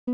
Hi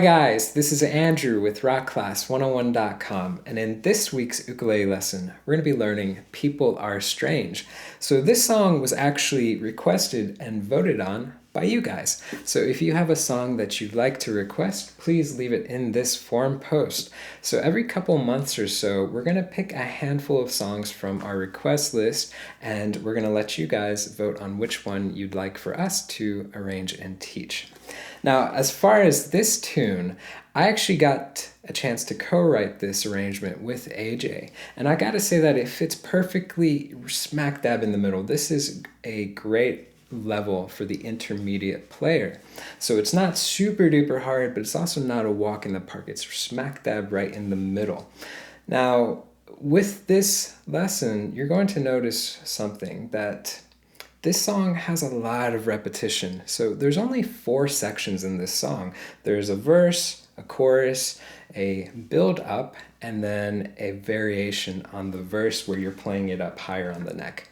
guys, this is Andrew with rockclass101.com, and in this week's ukulele lesson, we're going to be learning People Are Strange. So this song was actually requested and voted on by you guys. So if you have a song that you'd like to request, please leave it in this forum post. So every couple months or so, we're going to pick a handful of songs from our request list, and we're going to let you guys vote on which one you'd like for us to arrange and teach. Now, as far as this tune, I actually got a chance to co-write this arrangement with AJ, and I gotta say that it fits perfectly smack dab in the middle. This is a great level for the intermediate player. So it's not super duper hard, but it's also not a walk in the park. It's smack dab right in the middle. Now, with this lesson, you're going to notice something, that this song has a lot of repetition. So there's only 4 sections in this song. There's a verse, a chorus, a build up, and then a variation on the verse where you're playing it up higher on the neck.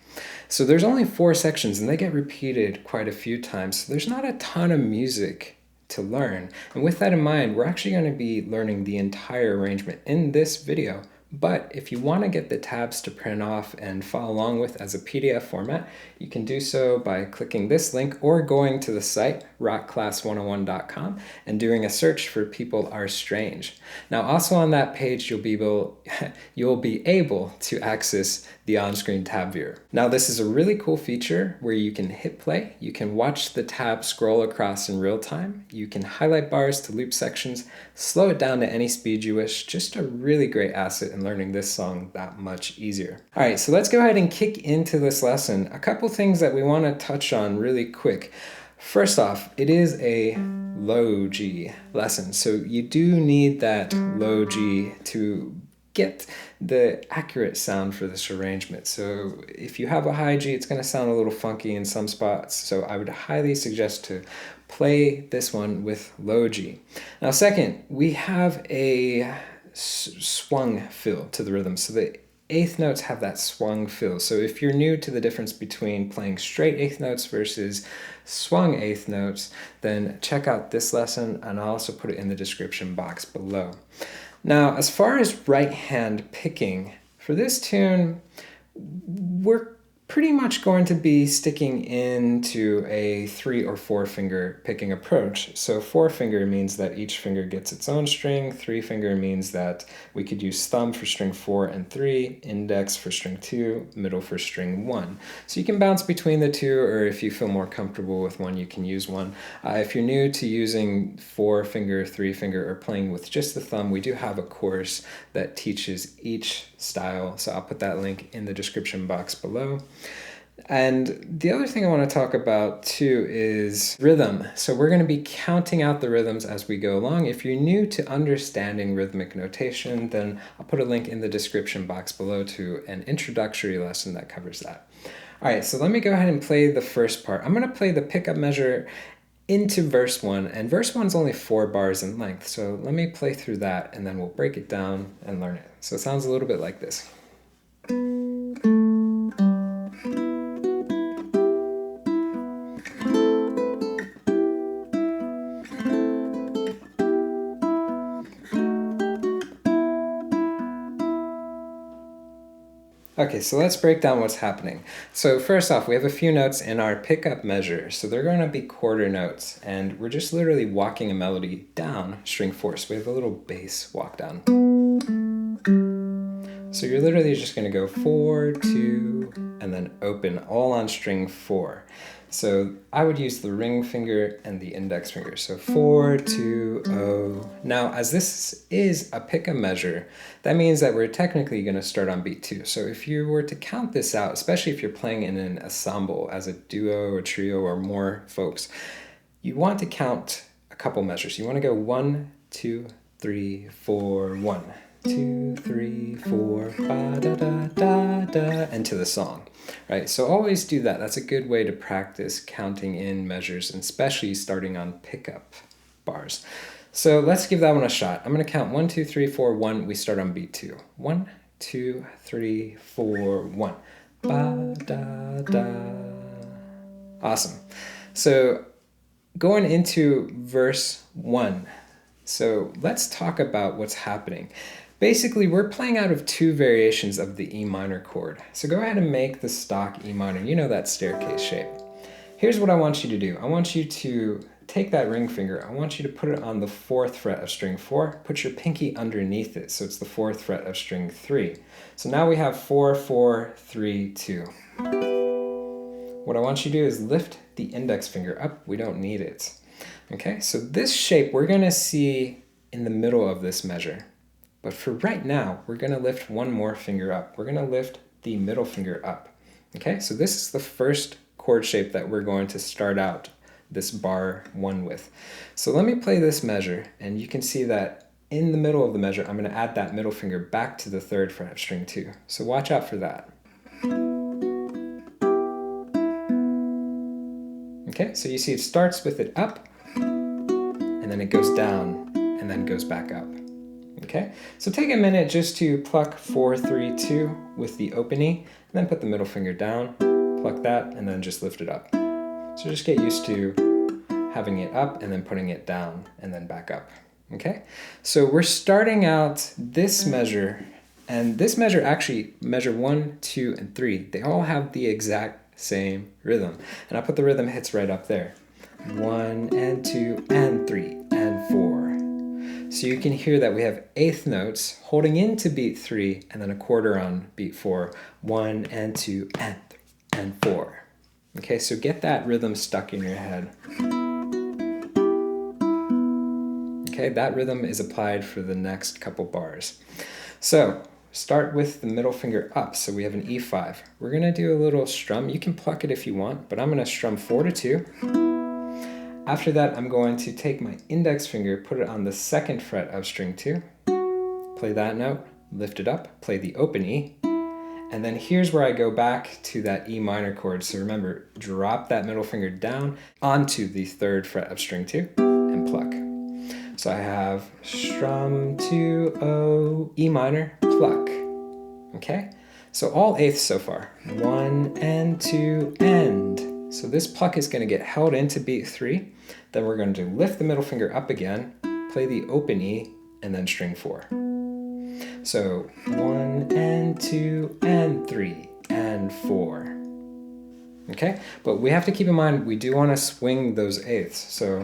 So there's only 4 sections, and they get repeated quite a few times. So there's not a ton of music to learn. And with that in mind, we're actually going to be learning the entire arrangement in this video. But if you want to get the tabs to print off and follow along with as a PDF format, you can do so by clicking this link or going to the site, rockclass101.com, and doing a search for People Are Strange. Now, also on that page, you'll be able to access the on-screen tab viewer. Now, this is a really cool feature where you can hit play, you can watch the tab scroll across in real time, you can highlight bars to loop sections, slow it down to any speed you wish. Just a really great asset in learning this song that much easier. All right, so let's go ahead and kick into this lesson. A couple things that we want to touch on really quick. First off, it is a low G lesson, so you do need that low G to get the accurate sound for this arrangement. So if you have a high G, it's going to sound a little funky in some spots, so I would highly suggest to play this one with low G. Now second, we have a swung feel to the rhythm, so the eighth notes have that swung feel. So if you're new to the difference between playing straight eighth notes versus swung eighth notes, then check out this lesson, and I'll also put it in the description box below. Now, as far as right hand picking, for this tune, we're pretty much going to be sticking into a 3 or 4 finger picking approach. So 4 finger means that each finger gets its own string. 3 finger means that we could use thumb for string 4 and 3, index for string 2, middle for string 1. So you can bounce between the two, or if you feel more comfortable with one, you can use one. If you're new to using 4 finger, 3 finger, or playing with just the thumb, we do have a course that teaches each style. So I'll put that link in the description box below. And the other thing I want to talk about too is rhythm. So we're going to be counting out the rhythms as we go along. If you're new to understanding rhythmic notation, then I'll put a link in the description box below to an introductory lesson that covers that. All right, so let me go ahead and play the first part. I'm going to play the pickup measure into verse 1, and verse 1 is only 4 bars in length. So let me play through that and then we'll break it down and learn it. So it sounds a little bit like this. Okay, so let's break down what's happening. So first off, we have a few notes in our pickup measure. So they're going to be quarter notes, and we're just literally walking a melody down string 4. So we have a little bass walk down. So you're literally just going to go 4, 2, and then open all on string 4. So I would use the ring finger and the index finger. So 4, 2, 0. Now, as this is a pickup measure, that means that we're technically going to start on beat 2. So if you were to count this out, especially if you're playing in an ensemble as a duo or trio or more folks, you want to count a couple measures. You want to go 1, 2, 3, 4, 1. 2, 3, 4, ba da da da da, and to the song, right? So always do that. That's a good way to practice counting in measures, and especially starting on pickup bars. So let's give that one a shot. I'm going to count 1, 2, 3, 4, 1. We start on beat 2. 1, 2, 3, 4, 1. Ba da da. Awesome. So going into verse 1. So let's talk about what's happening. Basically, we're playing out of 2 variations of the E minor chord. So go ahead and make the stock E minor. You know that staircase shape. Here's what I want you to do. I want you to take that ring finger. I want you to put it on the 4th fret of string 4. Put your pinky underneath it, so it's the 4th fret of string 3. So now we have 4, 4, 3, 2. What I want you to do is lift the index finger up. We don't need it. Okay, so this shape we're going to see in the middle of this measure. But for right now, we're going to lift one more finger up. We're going to lift the middle finger up. Okay, so this is the first chord shape that we're going to start out this bar 1 with. So let me play this measure, and you can see that in the middle of the measure, I'm going to add that middle finger back to the 3rd fret of string 2. So watch out for that. Okay, so you see it starts with it up, and then it goes down, and then goes back up. Okay, so take a minute just to pluck 4, 3, 2 with the open E, and then put the middle finger down, pluck that, and then just lift it up. So just get used to having it up and then putting it down and then back up. Okay, so we're starting out this measure, and this measure actually, measure 1, 2, and 3, they all have the exact same rhythm. And I put the rhythm hits right up there. 1 and 2 and 3 and 4. So you can hear that we have 8th notes holding into beat 3 and then a quarter on beat 4. 1 and 2 and 3 and 4. Okay, so get that rhythm stuck in your head. Okay, that rhythm is applied for the next couple bars. So start with the middle finger up. So we have an E5. We're going to do a little strum. You can pluck it if you want, but I'm going to strum 4 to 2. After that, I'm going to take my index finger, put it on the 2nd fret of string 2, play that note, lift it up, play the open E, and then here's where I go back to that E minor chord. So remember, drop that middle finger down onto the 3rd fret of string 2 and pluck. So I have strum 2, O, E minor, pluck. Okay? So all 8ths so far. 1 and 2 and. So this pluck is going to get held into beat 3. Then we're going to lift the middle finger up again, play the open E, and then string 4. So 1 and 2 and 3 and 4. Okay? But we have to keep in mind we do want to swing those 8ths. So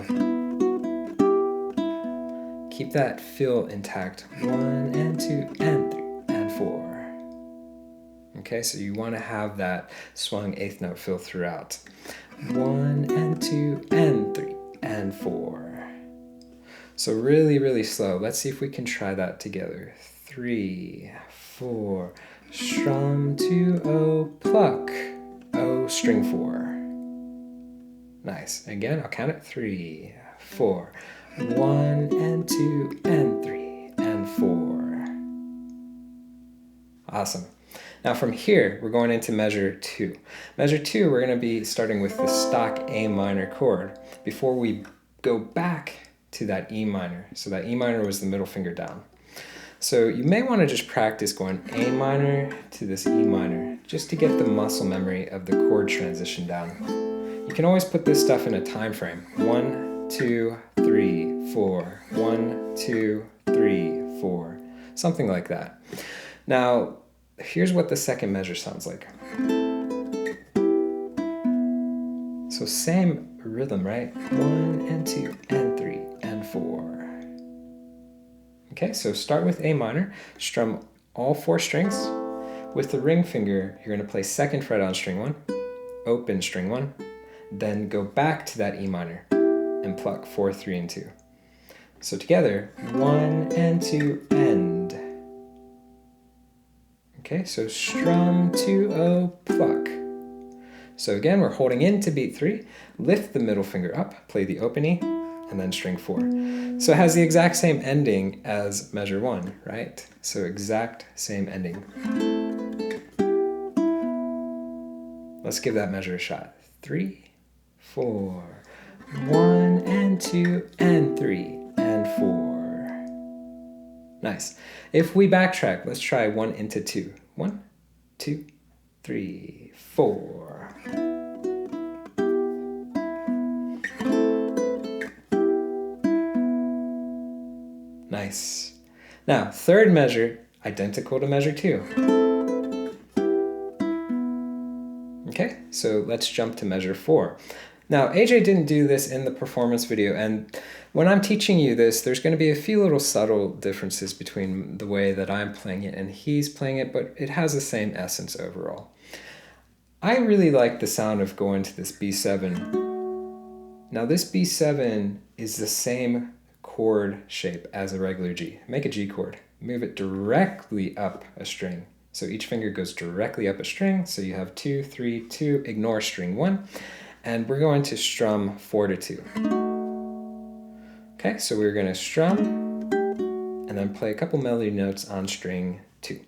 keep that feel intact. 1 and 2 and 3 and 4. Okay, so you want to have that swung 8th note feel throughout. 1 and 2 and 3 and 4. So really, really slow. Let's see if we can try that together. 3, 4, strum 2, O, pluck, O. O, string 4. Nice. Again, I'll count it. 3, 4. 1 and 2 and 3 and 4. Awesome. Now from here, we're going into measure 2. Measure 2, we're going to be starting with the stock A minor chord before we go back to that E minor. So that E minor was the middle finger down. So you may want to just practice going A minor to this E minor just to get the muscle memory of the chord transition down. You can always put this stuff in a time frame. 1, 2, 3, 4. 1, 2, 3, 4. Something like that. Now, here's what the second measure sounds like. So same rhythm, right? 1 and 2 and 3 and 4. Okay, so start with A minor, strum all 4 strings. With the ring finger, you're going to play 2nd fret on string 1, open string 1, then go back to that E minor and pluck 4, 3, and 2. So together, 1 and 2 and. Okay, so strum 2, O, pluck. So again, we're holding in to beat 3, lift the middle finger up, play the open E, and then string 4. So it has the exact same ending as measure 1, right? So exact same ending. Let's give that measure a shot. 3, 4. 1 and 2 and 3 and 4. Nice. If we backtrack, let's try 1 into 2. 1, 2, 3, 4. Nice. Now, third measure, identical to measure 2. Okay, so let's jump to measure 4. Now, AJ didn't do this in the performance video, and when I'm teaching you this, there's going to be a few little subtle differences between the way that I'm playing it and he's playing it, but it has the same essence overall. I really like the sound of going to this B7. Now, this B7 is the same chord shape as a regular G. Make a G chord. Move it directly up a string. So each finger goes directly up a string. So you have 2, 3, 2, ignore string 1. And we're going to strum 4 to 2. Okay, so we're going to strum and then play a couple melody notes on string 2.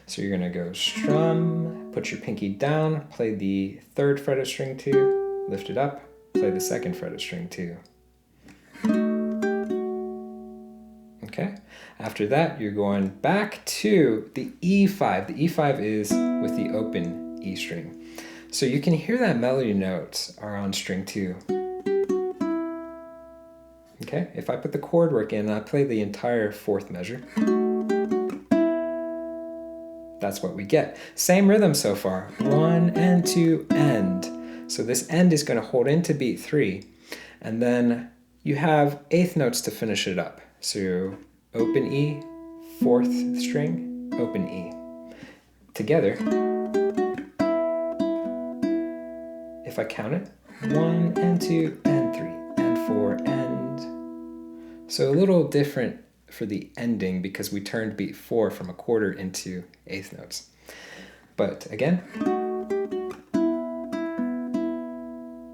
So you're going to go strum, put your pinky down, play the 3rd fret of string 2, lift it up, play the 2nd fret of string 2. Okay, after that you're going back to the E5. The E5 is with the open E string. So you can hear that melody notes are on string 2. Okay, if I put the chord work in and I play the entire 4th measure, that's what we get. Same rhythm so far. 1 and 2 and. So this end is going to hold into beat 3, and then you have 8th notes to finish it up. So open E, 4th string, open E. Together, if I count it, 1 and 2 and 3 and 4 and. So a little different for the ending because we turned beat 4 from a quarter into 8th notes. But again,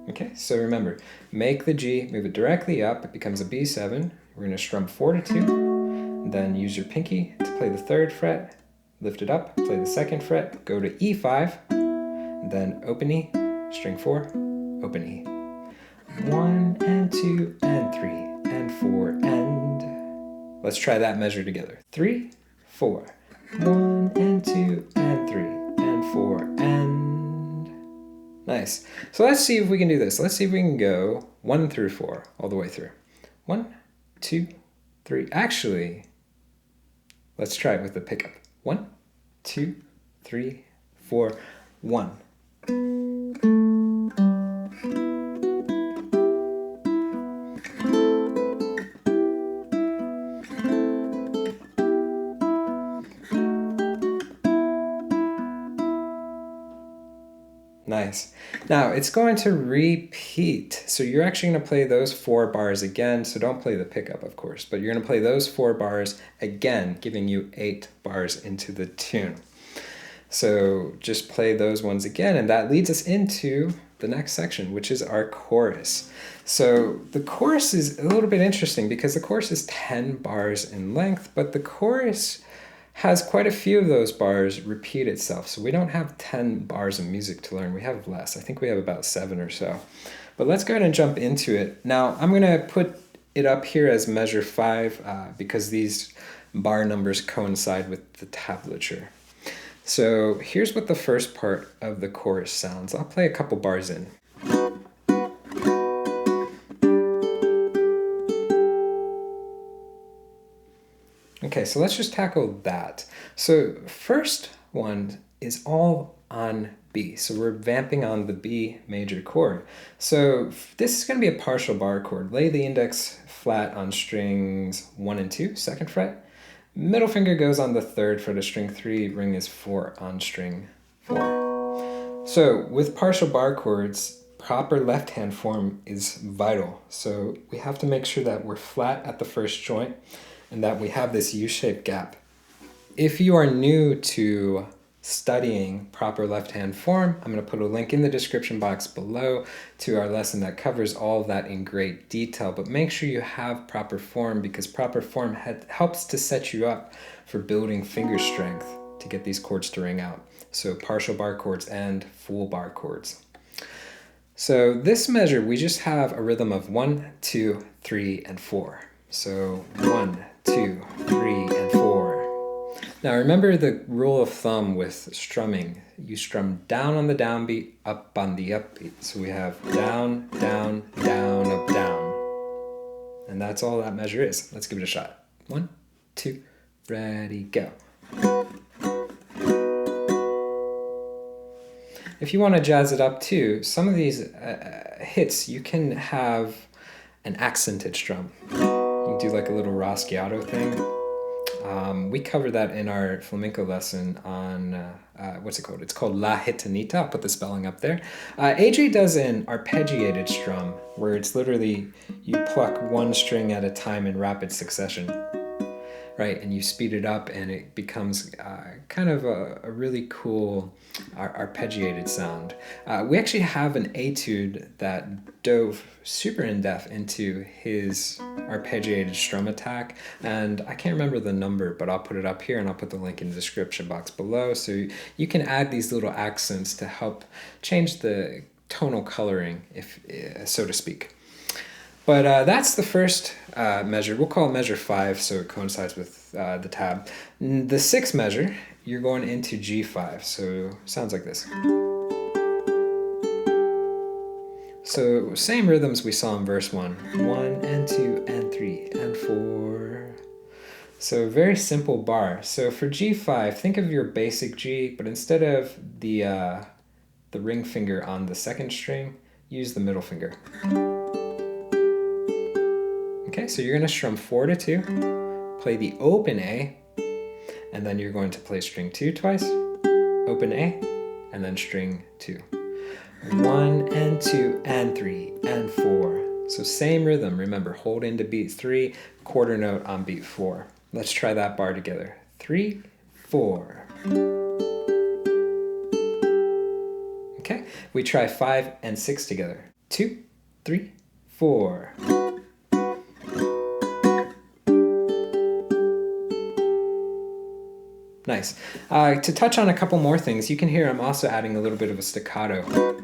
okay, so remember, make the G, move it directly up, it becomes a B7. We're going to strum 4 to 2, then use your pinky to play the 3rd fret, lift it up, play the 2nd fret, go to E5, then open E, string 4, open E. 1 and 2 and 3 and 4 and. Let's try that measure together. 3, 4. 1 and 2 and 3 and 4 and. Nice. So let's see if we can do this. Let's see if we can go 1 through 4 all the way through. 1, 2, 3. Actually, let's try it with the pickup. 1, 2, 3, 4, 1. Nice. Now it's going to repeat. So you're actually going to play those 4 bars again. So don't play the pickup, of course, but you're going to play those 4 bars again, giving you 8 bars into the tune. So just play those ones again, and that leads us into the next section, which is our chorus. So the chorus is a little bit interesting because the chorus is 10 bars in length, but the chorus has quite a few of those bars repeat itself. So we don't have 10 bars of music to learn. We have less. I think we have about 7 or so. But let's go ahead and jump into it. Now I'm going to put it up here as measure 5 because these bar numbers coincide with the tablature. So here's what the first part of the chorus sounds. I'll play a couple bars in. Okay, so let's just tackle that. So first one is all on B. So we're vamping on the B major chord. So this is going to be a partial bar chord. Lay the index flat on strings 1 and 2, 2nd fret. Middle finger goes on the 3rd fret of string 3, ring is 4 on string 4. So with partial bar chords, proper left hand form is vital. So we have to make sure that we're flat at the first joint and that we have this U-shaped gap. If you are new to studying proper left hand form, I'm going to put a link in the description box below to our lesson that covers all of that in great detail. But make sure you have proper form because proper form helps to set you up for building finger strength to get these chords to ring out. So partial bar chords and full bar chords. So this measure, we just have a rhythm of 1, 2, 3, and 4. So 1, 2, 3, and 4. Now remember the rule of thumb with strumming. You strum down on the downbeat, up on the upbeat. So we have down, down, down, up, down. And that's all that measure is. Let's give it a shot. 1, 2, ready, go. If you want to jazz it up too, some of these hits, you can have an accented strum. You can do like a little Raschiato thing. We covered that in our flamenco lesson on, what's it called? It's called La Gitanita. I'll put the spelling up there. AJ does an arpeggiated strum, where it's literally you pluck one string at a time in rapid succession, right? And you speed it up and it becomes kind of a really cool arpeggiated sound. We actually have an etude that dove super in-depth into his arpeggiated strum attack, and I can't remember the number, but I'll put it up here and I'll put the link in the description box below so you can add these little accents to help change the tonal coloring, if so to speak. But that's the first measure. We'll call it measure 5 so it coincides with the tab. The 6th measure, you're going into G5, so it sounds like this. So same rhythms we saw in verse 1. 1 and 2 and 3 and 4. So very simple bar. So for G5, think of your basic G, but instead of the ring finger on the 2nd string, use the middle finger. Okay, so you're going to strum 4 to 2, play the open A, and then you're going to play string 2 twice, open A, and then string 2. 1 and 2 and 3 and 4. So same rhythm, remember, hold into beat 3, quarter note on beat 4. Let's try that bar together. 3, 4. Okay, we try 5 and 6 together. 2, 3, 4. Nice. To touch on a couple more things, you can hear I'm also adding a little bit of a staccato.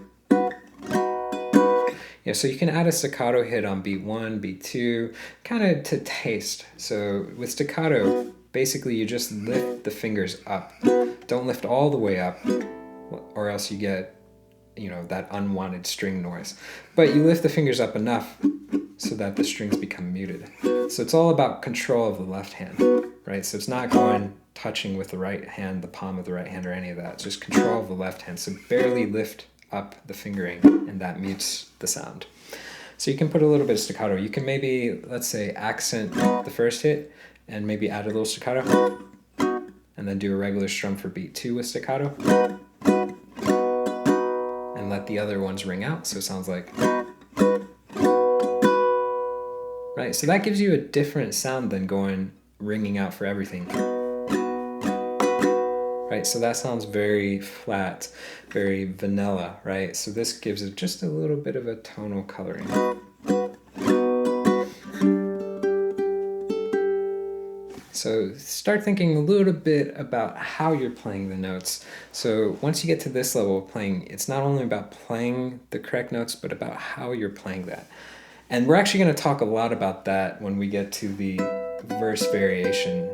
Yeah, so you can add a staccato hit on beat 1, beat 2, kind of to taste. So with staccato, basically you just lift the fingers up. Don't lift all the way up, or else you get, that unwanted string noise. But you lift the fingers up enough so that the strings become muted. So it's all about control of the left hand, right? So it's not going touching with the right hand, the palm of the right hand, or any of that. It's just control of the left hand. So barely lift up the fingering, and that mutes the sound. So you can put a little bit of staccato. You can maybe, let's say, accent the first hit and maybe add a little staccato, and then do a regular strum for beat 2 with staccato, and let the other ones ring out. So it sounds like, right? So that gives you a different sound than going ringing out for everything. right? So that sounds very flat, very vanilla, right? So this gives it just a little bit of a tonal coloring. So start thinking a little bit about how you're playing the notes. So once you get to this level of playing, it's not only about playing the correct notes, but about how you're playing that. And we're actually going to talk a lot about that when we get to the verse variation,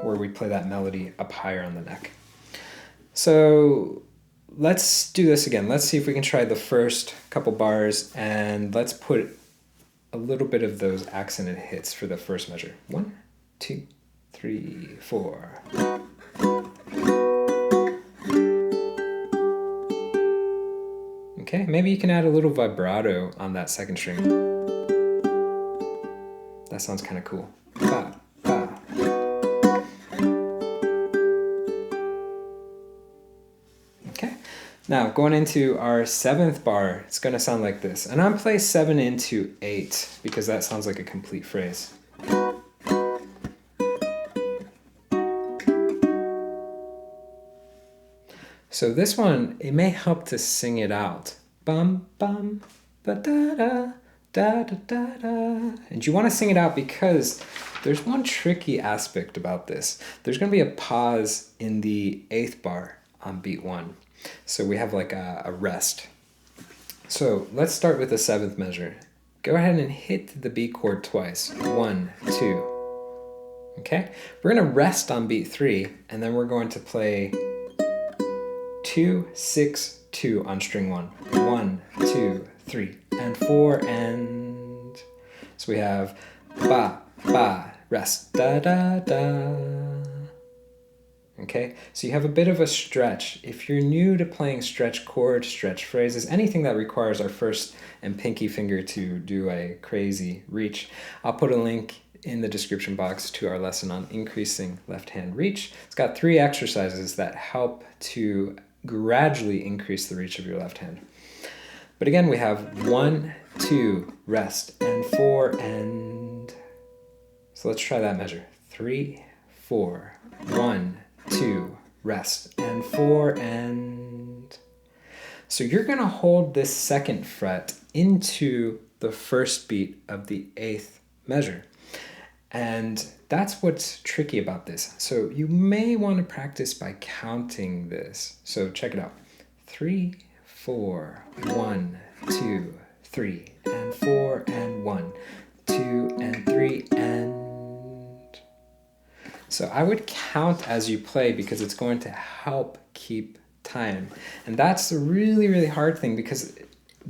where we play that melody up higher on the neck. So let's do this again. Let's see if we can try the first couple bars, and let's put a little bit of those accented hits for the first measure. 1, 2, 3, 4. Okay, maybe you can add a little vibrato on that second string. That sounds kind of cool. Ba, ba. Okay, now going into our 7th bar, it's going to sound like this. And I'm playing 7 into 8 because that sounds like a complete phrase. So this one, it may help to sing it out. Bum, bum, ba da da, da da da da. And you want to sing it out because there's one tricky aspect about this. There's going to be a pause in the 8th bar on beat 1. So we have like a rest. So let's start with the 7th measure. Go ahead and hit the B chord twice. 1, 2. Okay? We're going to rest on beat 3, and then we're going to play 2, 6, 2 on string 1. 1, 2, 3, and 4, and so we have ba, ba, rest, da, da, da. Okay, so you have a bit of a stretch. If you're new to playing stretch chords, stretch phrases, anything that requires our first and pinky finger to do a crazy reach, I'll put a link in the description box to our lesson on increasing left hand reach. It's got 3 exercises that help to gradually increase the reach of your left hand. But again, we have 1, 2, rest, and 4, and so let's try that measure. 3, 4, 1, 2, rest, and 4, and so you're going to hold this 2nd fret into the first beat of the 8th measure. And that's what's tricky about this. So you may want to practice by counting this. So check it out. 3, 4, 1, 2, 3, and 4, and 1, 2, and 3, and... So I would count as you play because it's going to help keep time. And that's a really, really hard thing because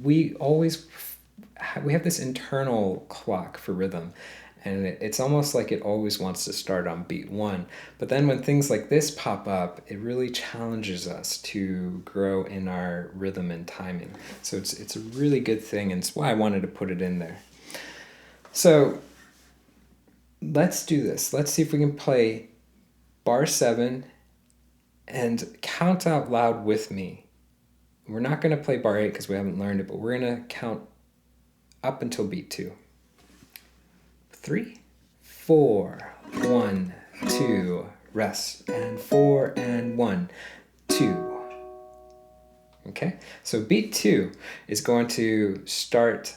we have this internal clock for rhythm. And it's almost like it always wants to start on beat 1. But then when things like this pop up, it really challenges us to grow in our rhythm and timing. So it's a really good thing, and it's why I wanted to put it in there. So let's do this. Let's see if we can play bar 7 and count out loud with me. We're not going to play bar 8 because we haven't learned it, but we're going to count up until beat 2. 3, 4, 1, 2, rest, and 4, and 1, 2. Okay, so beat 2 is going to start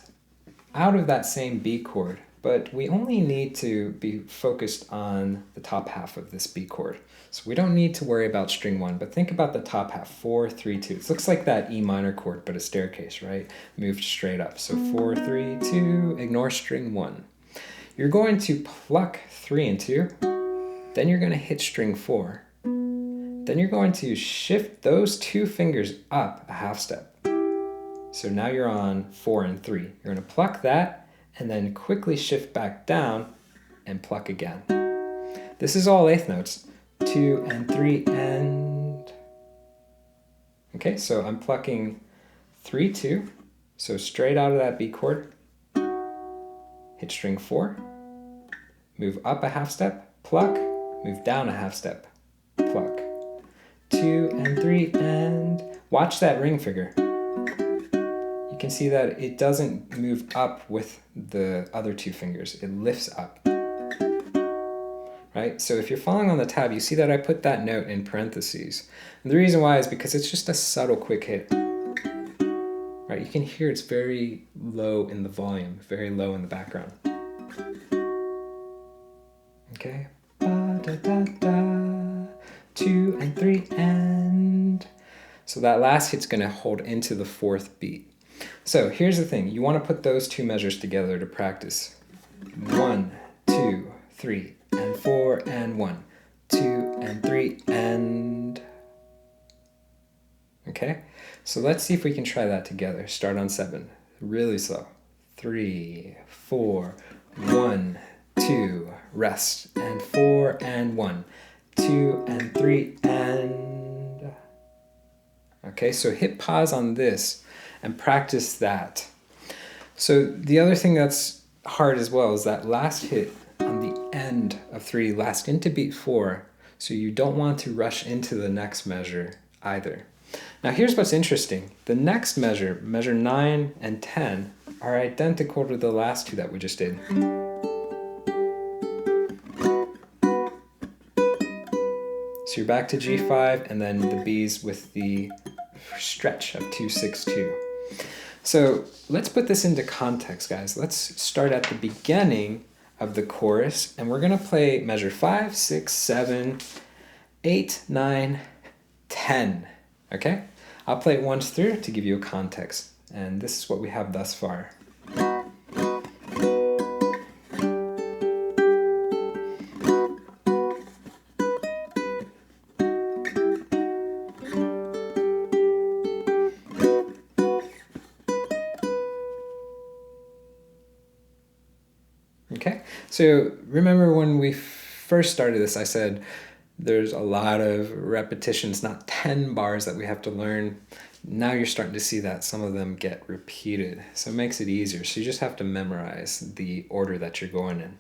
out of that same B chord, but we only need to be focused on the top half of this B chord. So we don't need to worry about string 1, but think about the top half, 4, 3, 2. It looks like that E minor chord, but a staircase, right? Moved straight up. So 4, 3, 2, ignore string 1. You're going to pluck 3 and 2, then you're going to hit string 4. Then you're going to shift those 2 fingers up a half step. So now you're on 4 and 3. You're going to pluck that and then quickly shift back down and pluck again. This is all 8th notes. 2 and 3 and... Okay, so I'm plucking 3, 2. So straight out of that B chord. Hit string 4, move up a half step, pluck, move down a half step, pluck. 2 and 3 and watch that ring figure. You can see that it doesn't move up with the other 2 fingers, it lifts up. Right? right? So if you're following on the tab, you see that I put that note in parentheses. And the reason why is because it's just a subtle quick hit. Right, you can hear it's very low in the volume, very low in the background. Okay. Ba, da, da, da. 2 and 3 and. So that last hit's going to hold into the 4th beat. So here's the thing. You want to put those 2 measures together to practice. 1, 2, 3, and 4, and 1, 2, and 3, and. Okay? So let's see if we can try that together. Start on 7. Really slow. 3, 4, 1, 2, rest, and 4, and 1, 2, and 3, and. Okay, so hit pause on this and practice that. So the other thing that's hard as well is that last hit on the end of 3, last into beat 4, so you don't want to rush into the next measure either. Now here's what's interesting. The next measure, measure 9 and 10, are identical to the last 2 that we just did. So you're back to G5 and then the B's with the stretch of 2, 6, 2. So let's put this into context, guys. Let's start at the beginning of the chorus and we're going to play measure 5, 6, 7, 8, 9, 10. Okay? I'll play it once through to give you a context. And this is what we have thus far. Okay, so remember when we first started this, I said there's a lot of repetitions, not 10 bars that we have to learn. Now you're starting to see that some of them get repeated, so it makes it easier. So you just have to memorize the order that you're going in.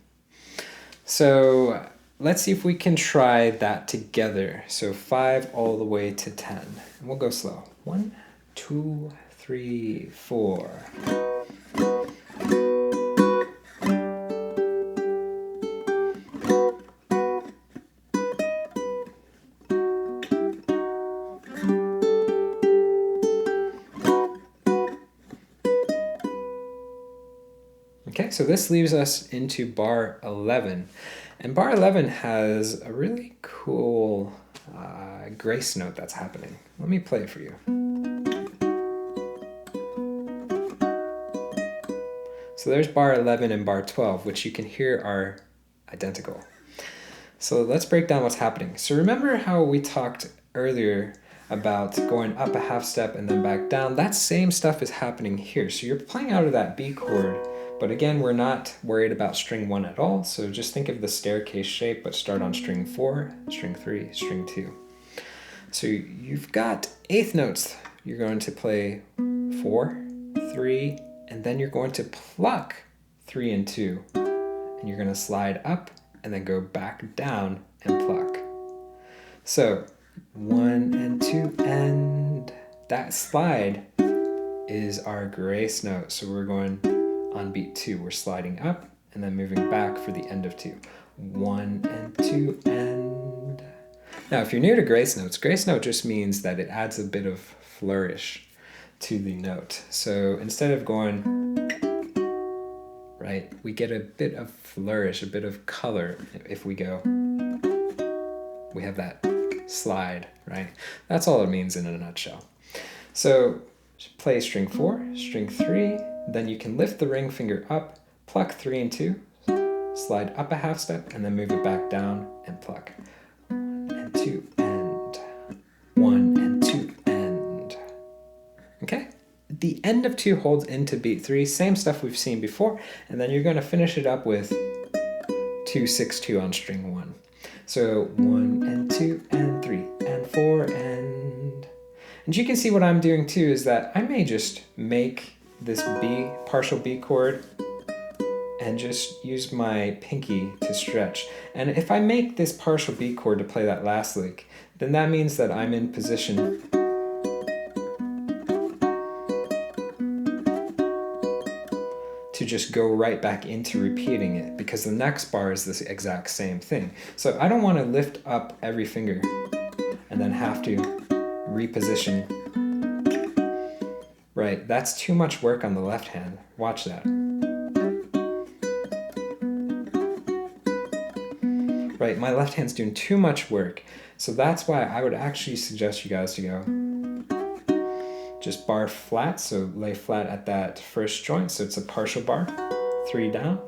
So let's see if we can try that together. So 5 all the way to 10. And we'll go slow. 1, 2, 3, 4. Okay, so this leaves us into bar 11. And bar 11 has a really cool grace note that's happening. Let me play it for you. So there's bar 11 and bar 12, which you can hear are identical. So let's break down what's happening. So remember how we talked earlier about going up a half step and then back down? That same stuff is happening here. So you're playing out of that B chord, but again, we're not worried about string 1 at all. So just think of the staircase shape, but start on string 4, string 3, string 2. So you've got eighth notes. You're going to play 4, 3, and then you're going to pluck 3 and 2. And you're going to slide up and then go back down and pluck. So 1 and 2, and that slide is our grace note. So we're going on beat 2, we're sliding up and then moving back for the end of 2. 1 and 2 and. Now if you're new to grace notes, grace note just means that it adds a bit of flourish to the note. So instead of going right, we get a bit of flourish, a bit of color if we go. We have that slide, right? That's all it means in a nutshell. So play string 4, string 3, then you can lift the ring finger up, pluck 3 and 2, slide up a half step, and then move it back down and pluck. 1 and 2 and 1 and 2 and. Okay? The end of 2 holds into beat 3, same stuff we've seen before, and then you're going to finish it up with 2, 6, 2 on string 1. So 1 and 2 and 3 and 4 and you can see what I'm doing too is that I may just make this B, partial B chord, and just use my pinky to stretch. And if I make this partial B chord to play that last lick, then that means that I'm in position to just go right back into repeating it because the next bar is the exact same thing. So I don't want to lift up every finger and then have to reposition. Right, that's too much work on the left hand. Watch that. Right, my left hand's doing too much work. So that's why I would actually suggest you guys to go just bar flat, so lay flat at that first joint, so it's a partial bar, 3 down,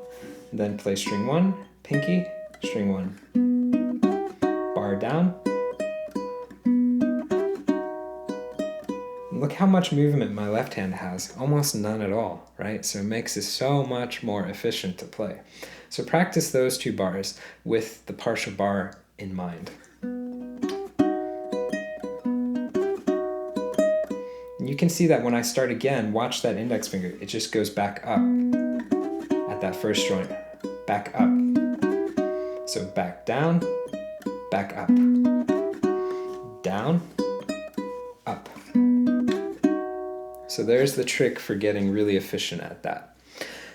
and then play string 1, pinky, string 1, bar down. And look how much movement my left hand has, almost none at all, right? So it makes it so much more efficient to play. So practice those 2 bars with the partial bar in mind. You can see that when I start again, watch that index finger, it just goes back up at that first joint, back up. So back down, back up, down, up. So there's the trick for getting really efficient at that.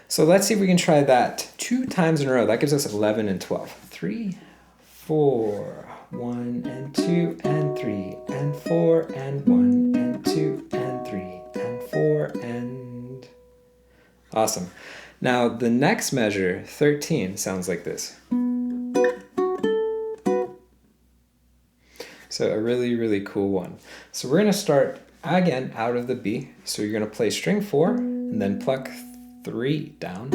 So let's see if we can try that 2 times in a row. That gives us 11 and 12. 3, 4, 1 and 2 and 3 and 4 and 1 and 2 and 3 and 4 and... Awesome. Now the next measure, 13, sounds like this. So a really, really cool one. So we're going to start again out of the B. So you're going to play string 4 and then pluck 3 down.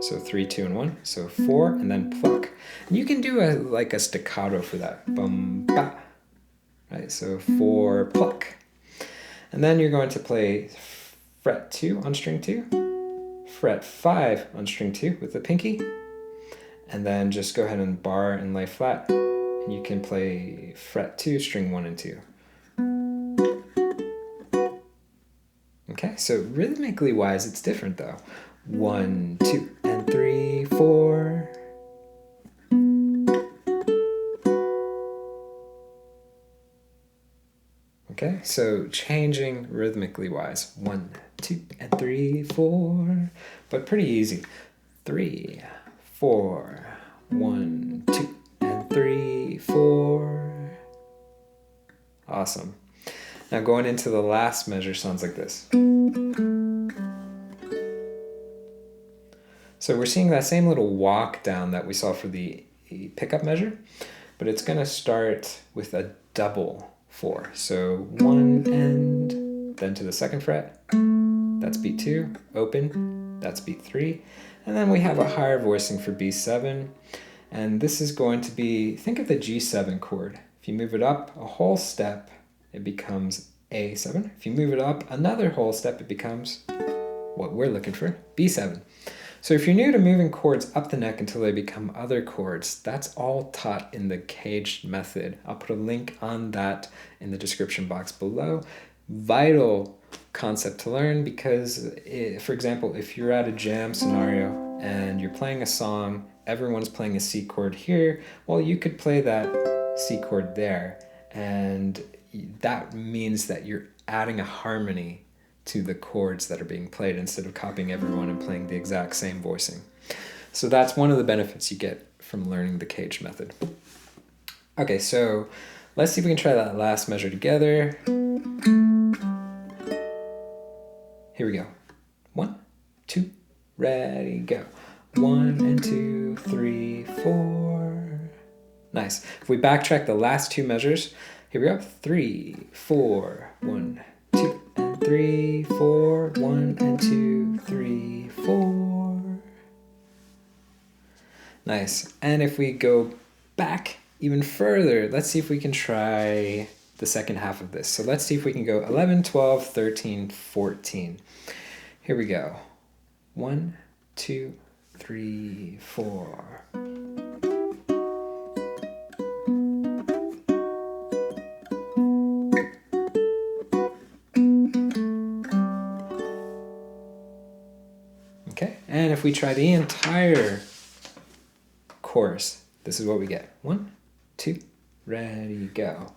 So 3, 2, and 1. So 4 and then pluck. And you can do like a staccato for that. Bum, ba. Right, so 4, pluck. And then you're going to play fret 2 on string 2, fret 5 on string 2 with the pinky, and then just go ahead and bar and lay flat. And you can play fret 2, string 1 and 2. Okay, so rhythmically wise, it's different though. 1, 2, and 3, 4. Okay, so changing rhythmically wise. 1, 2, and 3, 4. But pretty easy. 3, 4, 1, 2, and 3, 4. Awesome. Now going into the last measure sounds like this. So we're seeing that same little walk down that we saw for the pickup measure, but it's going to start with a double 4. So 1 and then to the 2nd fret, that's beat 2, open, that's beat 3, and then we have a higher voicing for B7, and this is going to be, think of the G7 chord. If you move it up a whole step, it becomes A7. If you move it up another whole step, it becomes what we're looking for, B7. So if you're new to moving chords up the neck until they become other chords, that's all taught in the caged method. I'll put a link on that in the description box below. Vital concept to learn because, for example, if you're at a jam scenario and you're playing a song, everyone's playing a C chord here, well, you could play that C chord there, and that means that you're adding a harmony to the chords that are being played instead of copying everyone and playing the exact same voicing. So that's one of the benefits you get from learning the caged method. Okay, so let's see if we can try that last measure together. Here we go. 1, 2, ready, go. 1 and 2, 3, 4. Nice. If we backtrack the last 2 measures, here we go. 3, 4, 1, 2, and 3, 4, 1 and 2, 3, 4. Nice. And if we go back even further, let's see if we can try the second half of this. So let's see if we can go 11, 12, 13, 14. Here we go. 1, 2, 3, 4. Okay, and if we try the entire chorus, this is what we get. 1, 2, ready, go.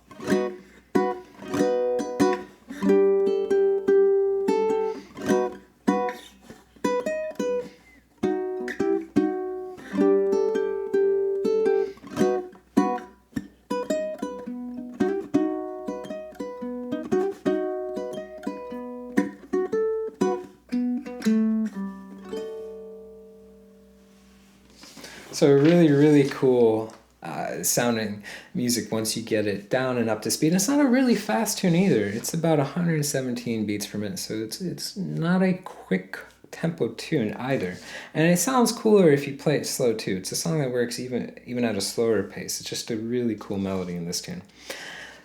So really, really cool sounding music once you get it down and up to speed. It's not a really fast tune either. It's about 117 beats per minute, so it's not a quick tempo tune either. And it sounds cooler if you play it slow too. It's a song that works even at a slower pace. It's just a really cool melody in this tune.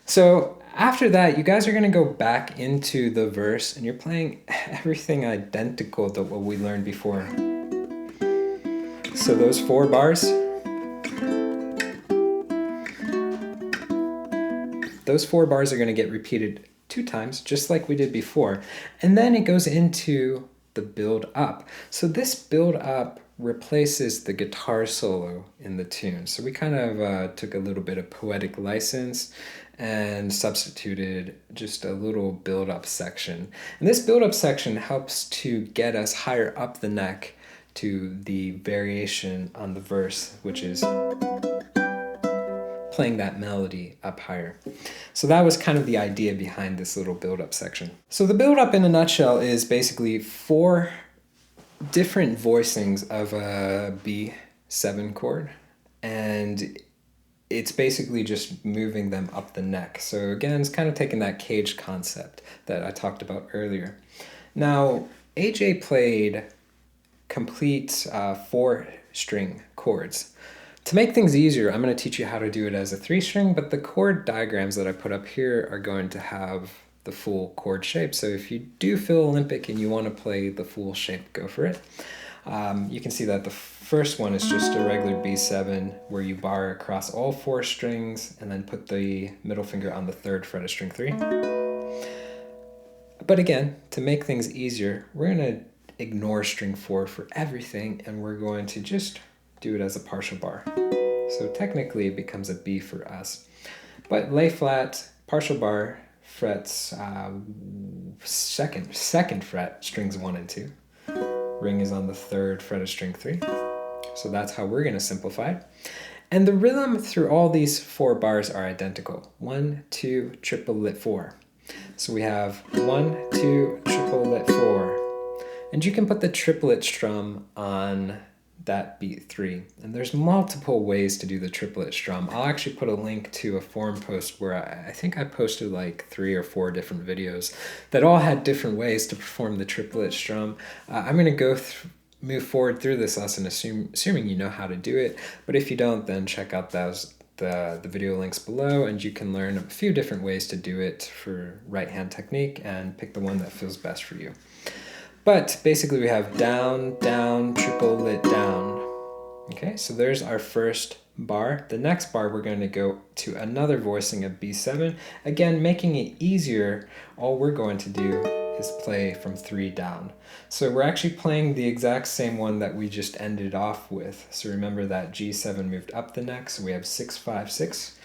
So after that, you guys are going to go back into the verse and you're playing everything identical to what we learned before. So those 4 bars, those 4 bars are going to get repeated 2 times, just like we did before. And then it goes into the build up. So this build up replaces the guitar solo in the tune. So we kind of took a little bit of poetic license and substituted just a little build up section. And this build up section helps to get us higher up the neck to the variation on the verse, which is playing that melody up higher. So that was kind of the idea behind this little build-up section. So the build-up in a nutshell is basically 4 different voicings of a B7 chord, and it's basically just moving them up the neck. So again, it's kind of taking that cage concept that I talked about earlier. Now, AJ played complete 4-string chords. To make things easier, I'm going to teach you how to do it as a 3-string, but the chord diagrams that I put up here are going to have the full chord shape. So if you do feel Olympic and you want to play the full shape, go for it. You can see that the first one is just a regular B7 where you bar across all 4 strings and then put the middle finger on the 3rd fret of string 3. But again, to make things easier, we're going to ignore string 4 for everything and we're going to just do it as a partial bar. So technically it becomes a B for us. But lay flat, partial bar, frets second fret, strings 1 and 2. Ring is on the 3rd fret of string 3. So that's how we're going to simplify it. And the rhythm through all these 4 bars are identical. 1, 2, triple lit 4. So we have 1, 2, triple lit 4. And you can put the triplet strum on that beat 3. And there's multiple ways to do the triplet strum. I'll actually put a link to a forum post where I think I posted like 3 or 4 different videos that all had different ways to perform the triplet strum. I'm going to move forward through this lesson assuming you know how to do it, but if you don't, then check out the video links below and you can learn a few different ways to do it for right hand technique and pick the one that feels best for you. But basically we have down, down, triple lit down. Okay, so there's our first bar. The next bar we're going to go to another voicing of B7. Again, making it easier, all we're going to do is play from 3 down. So we're actually playing the exact same one that we just ended off with. So remember that G7 moved up the neck, so we have 6, 5, 6.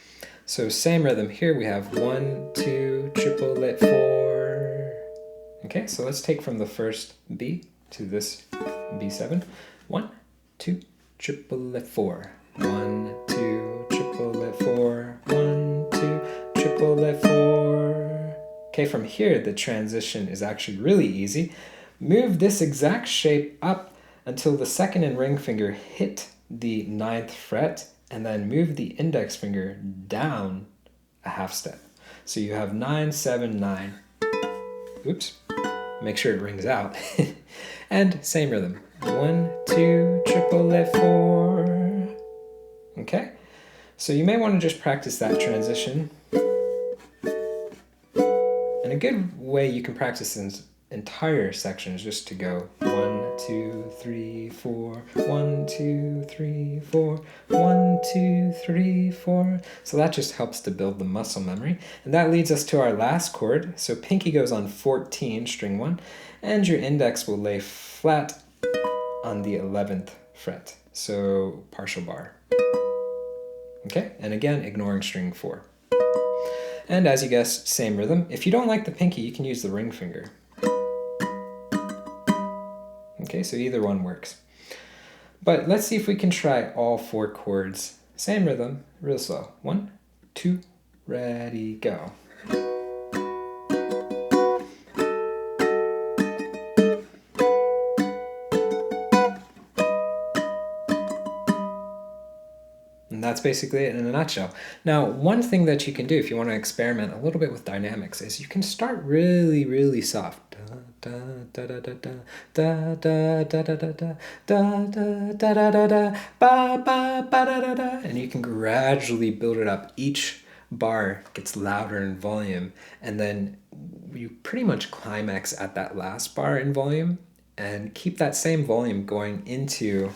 So same rhythm here, we have 1, 2, triple lit 4. Okay, so let's take from the first B to this B7. 1, 2, triple lit 4. 1, 2, triple lit 4. 1, 2, triple lit 4. Okay, from here the transition is actually really easy. Move this exact shape up until the 2nd and ring finger hit the 9th fret, and then move the index finger down a half step. So you have 9, 7, 9. Oops. Make sure it rings out. And same rhythm. 1, 2, triple lit 4. Okay? So you may want to just practice that transition. And a good way you can practice this entire section is just to go 1, 2, 3, 4, 1, 2, 3, 4, 1, 2, 3, 4. So that just helps to build the muscle memory. And that leads us to our last chord. So pinky goes on 14, string 1, and your index will lay flat on the 11th fret. So partial bar. Okay, and again, ignoring string 4. And as you guessed, same rhythm. If you don't like the pinky, you can use the ring finger. Okay, so either one works. But let's see if we can try all 4 chords. Same rhythm, real slow. 1, 2, ready, go. that's basically it in a nutshell. Now, one thing that you can do if you want to experiment a little bit with dynamics is you can start really, really soft. Da da da da da da da da da da da da da da da da ba ba ba da da da, and you can gradually build it up. Each bar gets louder in volume, and then you pretty much climax at that last bar in volume and keep that same volume going into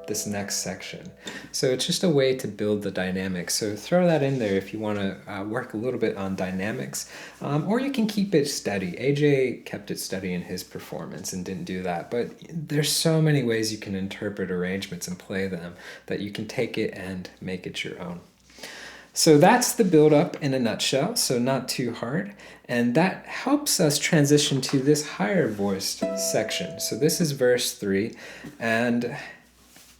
this next section. So it's just a way to build the dynamics. So throw that in there if you want to work a little bit on dynamics, or you can keep it steady. AJ kept it steady in his performance and didn't do that, but there's so many ways you can interpret arrangements and play them that you can take it and make it your own. So that's the build up in a nutshell, so not too hard. And that helps us transition to this higher voiced section. So this is verse 3, and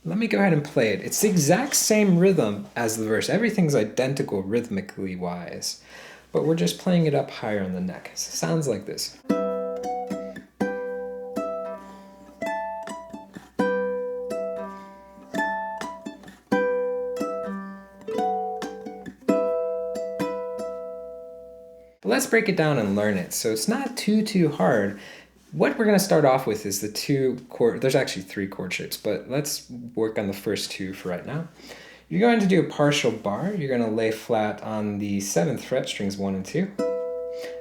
let me go ahead and play it. It's the exact same rhythm as the verse. Everything's identical rhythmically wise, but we're just playing it up higher on the neck. So it sounds like this. But let's break it down and learn it. So it's not too hard. What we're going to start off with is the two chord, there's actually 3 chord shapes, but let's work on the first 2 for right now. You're going to do a partial bar. You're going to lay flat on the 7th fret, strings 1 and 2.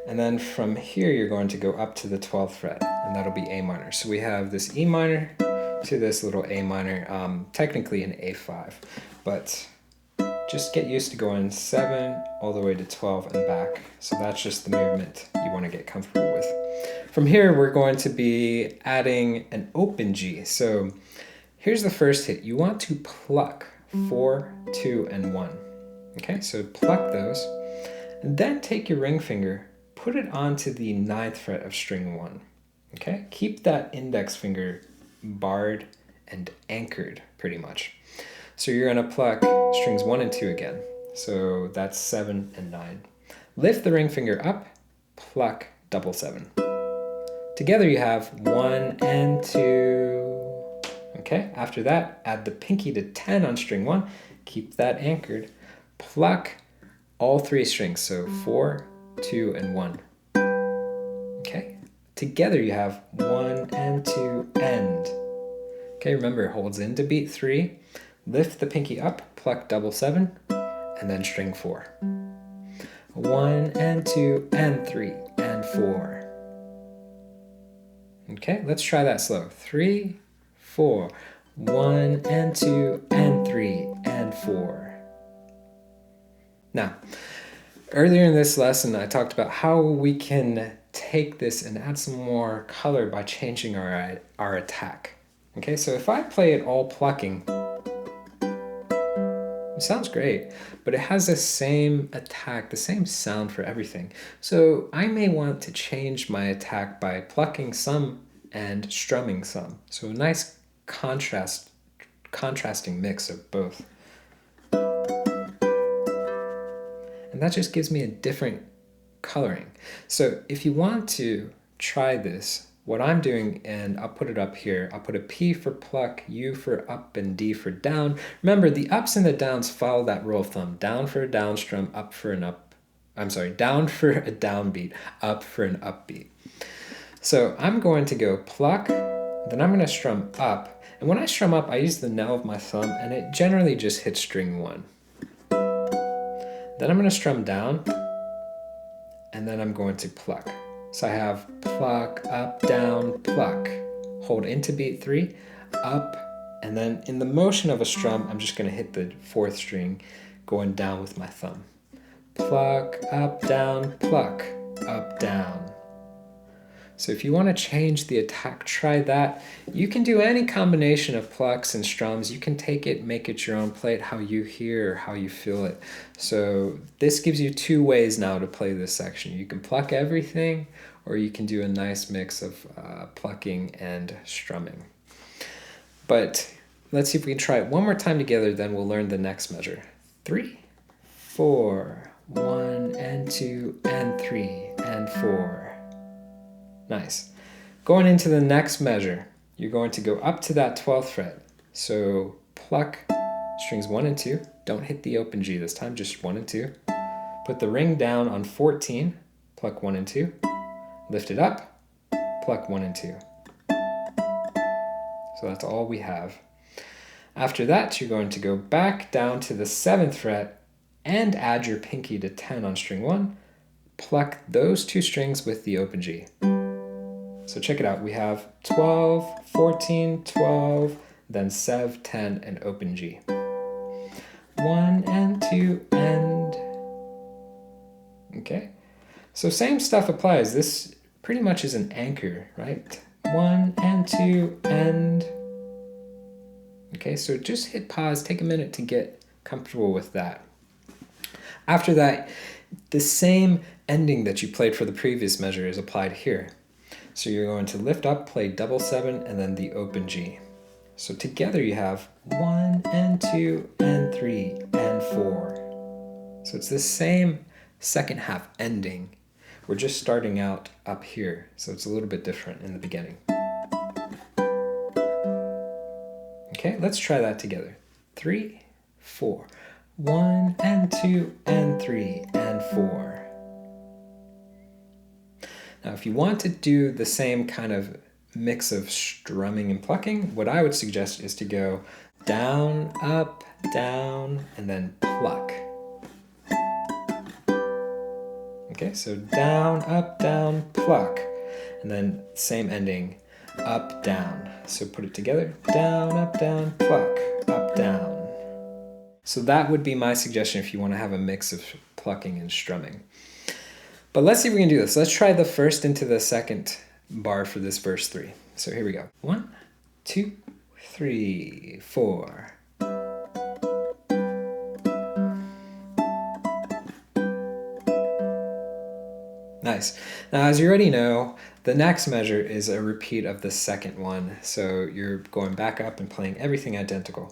And then from here, you're going to go up to the 12th fret, and that'll be A minor. So we have this E minor to this little A minor, technically an A5, but just get used to going 7 all the way to 12 and back. So that's just the movement you want to get comfortable with. From here, we're going to be adding an open G. So here's the first hit. You want to pluck 4, 2, and 1. Okay, so pluck those. And then take your ring finger, put it onto the 9th fret of string 1. Okay, keep that index finger barred and anchored pretty much. So you're going to pluck strings 1 and 2 again. So that's 7 and 9. Lift the ring finger up, pluck double 7. Together you have 1 and 2. Okay, after that, add the pinky to 10 on string 1. Keep that anchored. Pluck all 3 strings, so 4, 2, and 1. Okay, together you have 1 and 2 and. Okay, remember it holds into beat 3. Lift the pinky up, pluck double 7, and then string 4. 1 and 2 and 3 and 4. Okay, let's try that slow. 3, 4, 1 and 2 and 3 and 4. Now, earlier in this lesson, I talked about how we can take this and add some more color by changing our attack. Okay, so if I play it all plucking, it sounds great, but it has the same attack, the same sound for everything. So I may want to change my attack by plucking some and strumming some. So a nice contrasting mix of both. And that just gives me a different coloring. So if you want to try this, what I'm doing, and I'll put it up here, I'll put a P for pluck, U for up, and D for down. Remember, the ups and the downs follow that rule of thumb. Down for a down strum, up for an up. I'm sorry, down for a downbeat, up for an upbeat. So I'm going to go pluck, then I'm going to strum up. And when I strum up, I use the nail of my thumb, and it generally just hits string 1. Then I'm going to strum down, and then I'm going to pluck. So I have pluck, up, down, pluck. Hold into beat 3, up, and then in the motion of a strum, I'm just going to hit the 4th string going down with my thumb. Pluck, up, down, pluck, up, down. So if you want to change the attack, try that. You can do any combination of plucks and strums. You can take it, make it your own, play it how you hear or how you feel it. So this gives you 2 ways now to play this section. You can pluck everything, or you can do a nice mix of plucking and strumming. But let's see if we can try it one more time together, then we'll learn the next measure. 3, 4, 1 and 2 and 3 and 4. Nice. Going into the next measure, you're going to go up to that 12th fret. So pluck strings 1 and 2. Don't hit the open G this time, just 1 and 2. Put the ring down on 14, pluck 1 and 2. Lift it up, pluck 1 and 2. So that's all we have. After that, you're going to go back down to the 7th fret and add your pinky to 10 on string 1. Pluck those 2 strings with the open G. So check it out. We have 12, 14, 12, then 7, 10, and open G. 1 and 2 and... Okay. So same stuff applies. This pretty much is an anchor, right? 1 and 2 and... Okay, so just hit pause, take a minute to get comfortable with that. After that, the same ending that you played for the previous measure is applied here. So you're going to lift up, play double 7, and then the open G. So together you have 1 and 2 and 3 and 4. So it's the same second half ending. We're just starting out up here, so it's a little bit different in the beginning. Okay, let's try that together. 3, 4. 1 and 2 and 3 and 4. Now, if you want to do the same kind of mix of strumming and plucking, what I would suggest is to go down, up, down, and then pluck. Okay, so down, pluck, and then same ending, up, down. So put it together, down, pluck, up, down. So that would be my suggestion if you want to have a mix of plucking and strumming. But let's see if we can do this. Let's try the first into the second bar for this verse 3. So here we go. 1, 2, 3, 4. Nice. Now, as you already know, the next measure is a repeat of the second one. So you're going back up and playing everything identical.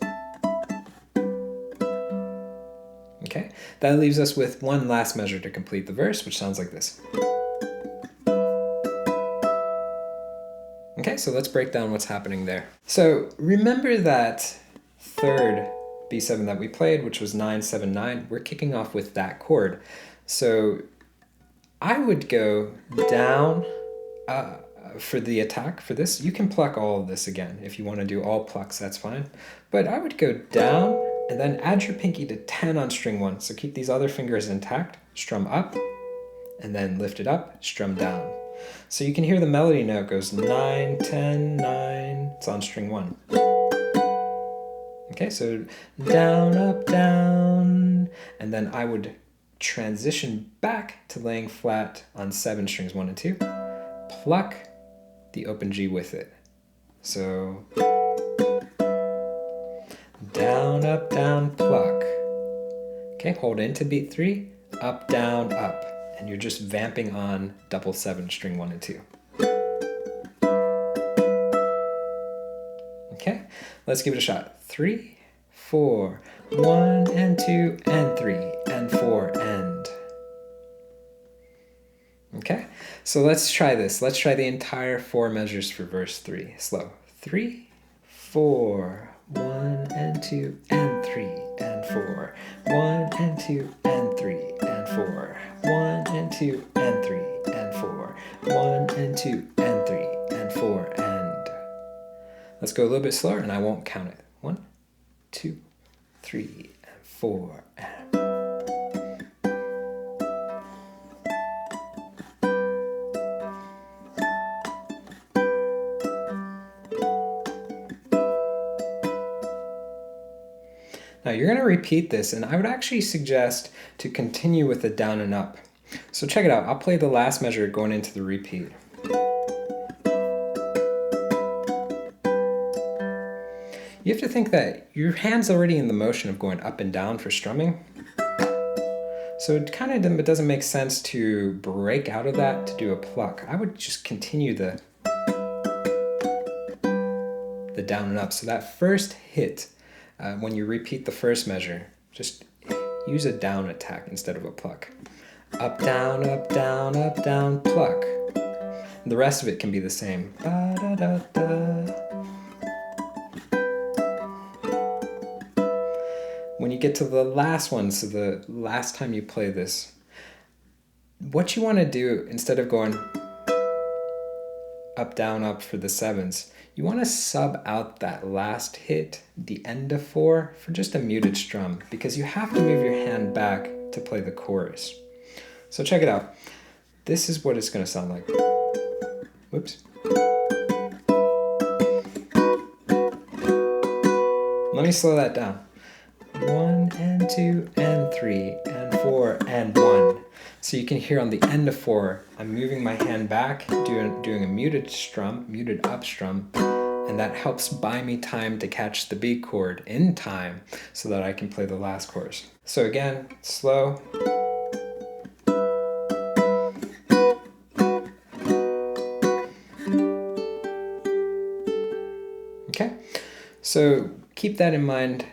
Okay, that leaves us with one last measure to complete the verse, which sounds like this. Okay, so let's break down what's happening there. So remember that third B7 that we played, which was 9, 7, 9. We're kicking off with that chord. So I would go down for the attack for this. You can pluck all of this again. If you want to do all plucks, that's fine. But I would go down and then add your pinky to 10 on string 1. So keep these other fingers intact, strum up, and then lift it up, strum down. So you can hear the melody note goes 9, 10, 9. It's on string 1. Okay, so down, up, down. And then I would transition back to laying flat on 7 strings 1 and 2. Pluck the open G with it. So down, up, pluck. Okay, hold into beat 3, up, down, up. And you're just vamping on double 7 string 1 and 2. Okay, let's give it a shot. 3, 4, 1 and 2 and 3 and 4 and. Okay, so let's try this. Let's try the entire 4 measures for verse 3. Slow. 3, 4, 1 and 2 and 3 and 4. 1 and 2 and 3 and 4. 1 and 2 and 3 and 4. 1 and 2 and 3 and 4 and. Let's go a little bit slower and I won't count it. 1, 2, 3 and 4 and. Now you're going to repeat this, and I would actually suggest to continue with the down and up. So check it out. I'll play the last measure going into the repeat. You have to think that your hand's already in the motion of going up and down for strumming. So it kind of doesn't make sense to break out of that to do a pluck. I would just continue the down and up. So that first hit, when you repeat the first measure, just use a down attack instead of a pluck. Up, down, pluck. And the rest of it can be the same. Ba, da, da, da. you get to the last one, so the last time you play this, what you want to do, instead of going up, down, up for the sevens, you want to sub out that last hit, the end of 4, for just a muted strum, because you have to move your hand back to play the chorus. So check it out. This is what it's going to sound like. Whoops. Let me slow that down. 1 and 2 and 3 and 4 and 1. So you can hear on the end of 4, I'm moving my hand back, doing a muted strum, muted up strum, and that helps buy me time to catch the B chord in time so that I can play the last chorus. So again, slow. Okay, so keep that in mind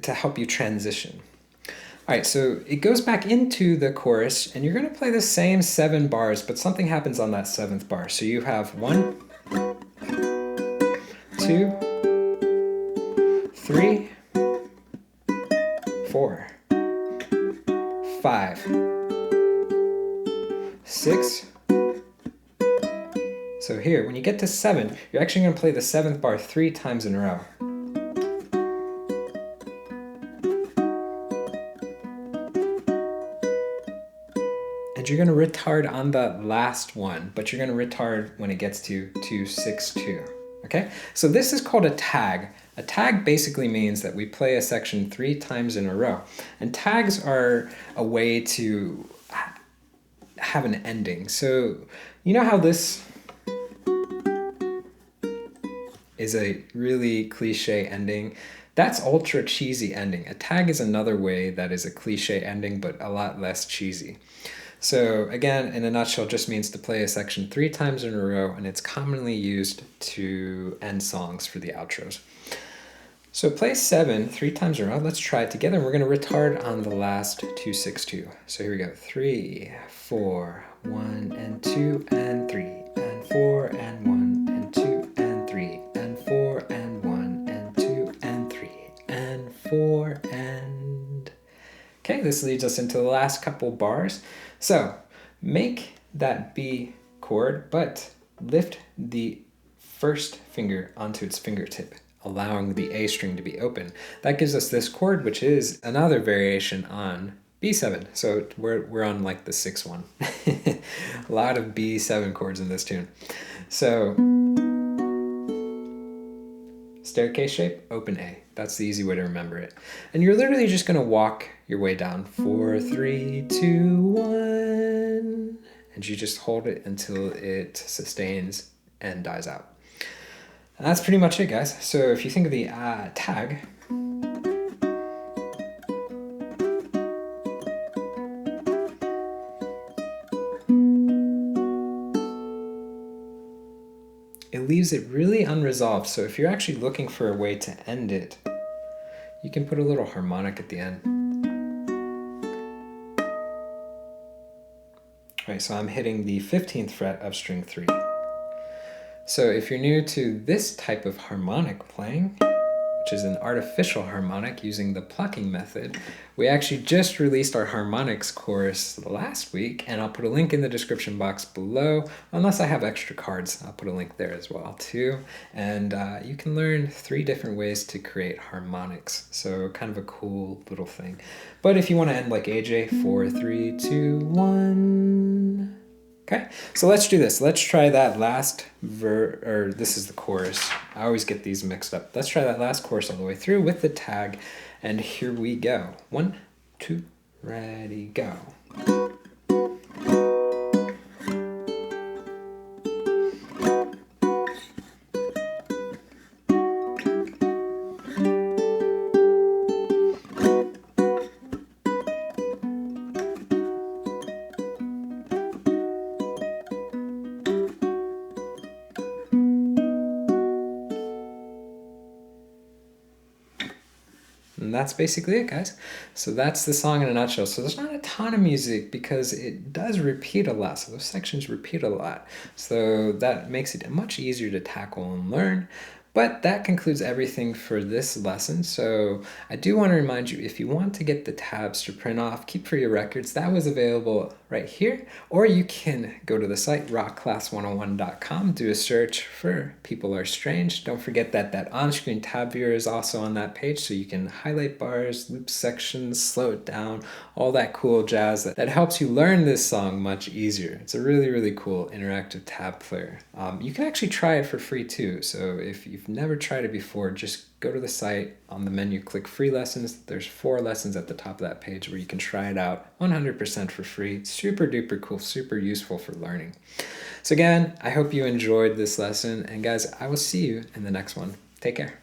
to help you transition. All right, so it goes back into the chorus, and you're going to play the same 7 bars, but something happens on that 7th bar. So you have 1, 2, 3, 4, 5, 6. So here, when you get to 7, you're actually going to play the 7th bar 3 times in a row. And you're going to retard on the last one, but you're going to retard when it gets to 2, 6, 2. Okay? So this is called a tag. A tag basically means that we play a section 3 times in a row. And tags are a way to have an ending. So you know how this is a really cliche ending? That's ultra cheesy ending. A tag is another way that is a cliche ending, but a lot less cheesy. So again, in a nutshell, just means to play a section 3 times in a row, and it's commonly used to end songs for the outros. So play 7 3 times in a row. Let's try it together. We're going to retard on the last 2, 6, 2. So here we go. 3, 4, 1 and 2 and 3 and 4 and 1 and 2 and 3 and 4 and 1 and 2 and 3 and 4 and... Okay, this leads us into the last couple bars. So make that B chord, but lift the first finger onto its fingertip, allowing the A string to be open. That gives us this chord, which is another variation on B7. So we're on like the 6th one. A lot of B7 chords in this tune. So staircase shape, open A. That's the easy way to remember it. And you're literally just going to walk your way down. 4, 3, 2, 1. And you just hold it until it sustains and dies out. And that's pretty much it, guys. So if you think of the tag, it leaves it really unresolved. So if you're actually looking for a way to end it, you can put a little harmonic at the end. All right, so I'm hitting the 15th fret of string 3. So if you're new to this type of harmonic playing, which is an artificial harmonic using the plucking method, we actually just released our harmonics course last week, and I'll put a link in the description box below. Unless I have extra cards, I'll put a link there as well too. And you can learn 3 different ways to create harmonics. So kind of a cool little thing. But if you want to end like AJ, 4, 3, 2, 1. Okay, so let's do this. Let's try that last this is the chorus. I always get these mixed up. Let's try that last chorus all the way through with the tag, and here we go. 1, 2, ready, go. And that's basically it, guys. So that's the song in a nutshell. So there's not a ton of music because it does repeat a lot. So those sections repeat a lot. So that makes it much easier to tackle and learn. But that concludes everything for this lesson. So I do want to remind you, if you want to get the tabs to print off, keep for your records, that was available right here. Or you can go to the site rockclass101.com, do a search for People Are Strange. Don't forget that that on-screen tab viewer is also on that page, so you can highlight bars, loop sections, slow it down, all that cool jazz that helps you learn this song much easier. It's a really, really cool interactive tab player. You can actually try it for free too. So if you've never tried it before, just go to the site, on the menu click free lessons. There's 4 lessons at the top of that page where you can try it out 100% for free. Super duper cool, super useful for learning. So again, I hope you enjoyed this lesson, and guys, I will see you in the next one. Take care.